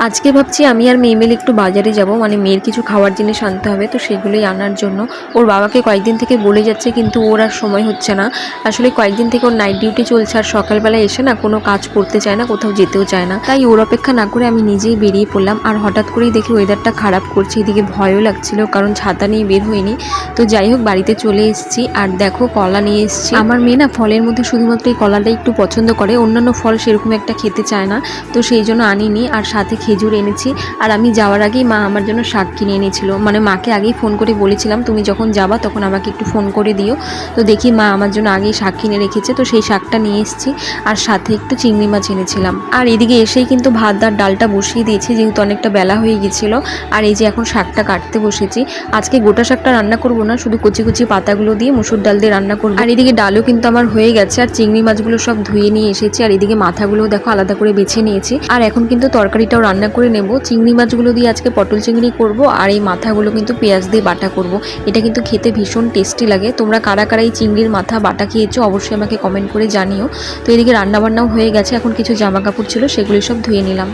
আজকে ভাবছি আমি আর মেয়ে মিলে একটু বাজারে যাব, মানে মেয়ের কিছু খাওয়ার জিনিস আনতে হবে, তো সেগুলোই আনার জন্য। ওর বাবাকে কয়েকদিন থেকে বলে যাচ্ছে, কিন্তু ওর আর সময় হচ্ছে না। আসলে কয়েকদিন থেকে ওর নাইট ডিউটি চলছে, আর সকালবেলা এসে না কোনো কাজ করতে চায় না, কোথাও যেতেও চায় না। তাই ওর অপেক্ষা না করে আমি নিজেই বেরিয়ে পড়লাম। আর হঠাৎ করেই দেখি ওয়েদারটা খারাপ করছে, এদিকে ভয়ও লাগছিল, কারণ ছাতা নিয়ে বের হইনি। তো যাই হোক, বাড়িতে চলে এসেছি। আর দেখো, কলা নিয়ে এসেছি। আমার মেয়ে না ফলের মধ্যে শুধুমাত্র এই কলাটাই একটু পছন্দ করে, অন্যান্য ফল সেরকম একটা খেতে চায় না, তো সেই জন্য আনিনি। আর সাথে খেজুর এনেছি। আর আমি যাওয়ার আগেই মা আমার জন্য শাক কিনে এনেছিল, মানে মাকে আগেই ফোন করে বলেছিলাম তুমি যখন যাবা তখন আমাকে একটু ফোন করে দিও। তো দেখি মা আমার জন্য আগেই শাক কিনে রেখেছে, তো সেই শাকটা নিয়ে এসেছি। আর সাথে একটু চিংড়ি মাছ এনেছিলাম। আর এদিকে এসেই কিন্তু ভাত আর ডালটা বসিয়ে দিয়েছি, যেহেতু অনেকটা বেলা হয়ে গেছিল। আর এই যে এখন শাকটা কাটতে বসেছি। আজকে গোটা শাকটা রান্না করব না, শুধু কুচি কুচি পাতাগুলো দিয়ে মুসুর ডাল দিয়ে রান্না করব। আর এদিকে ডালও কিন্তু আমার হয়ে গেছে, আর চিংড়ি মাছগুলো সব ধুয়ে নিয়ে এসেছি। আর এদিকে মাথাগুলো দেখো আলাদা করে বেছে নিয়েছি। আর এখন কিন্তু তরকারিটাও রান্না করে নেব। চিংড়ি মাছগুলো দিয়ে আজকে পটল চিংড়ি করব, আর এই মাথাগুলো কিন্তু পেঁয়াজ দিয়ে বাটা করব। এটা কিন্তু খেতে ভীষণ টেস্টি লাগে। তোমরা কারা কারা এই চিংড়ির মাথা বাটা খেয়েছো অবশ্যই আমাকে কমেন্ট করে জানিও। তো এদিকে রান্নাবান্নাও হয়ে গেছে, এখন কিছু জামা কাপড় ছিল সেগুলি সব ধুয়ে নিলাম।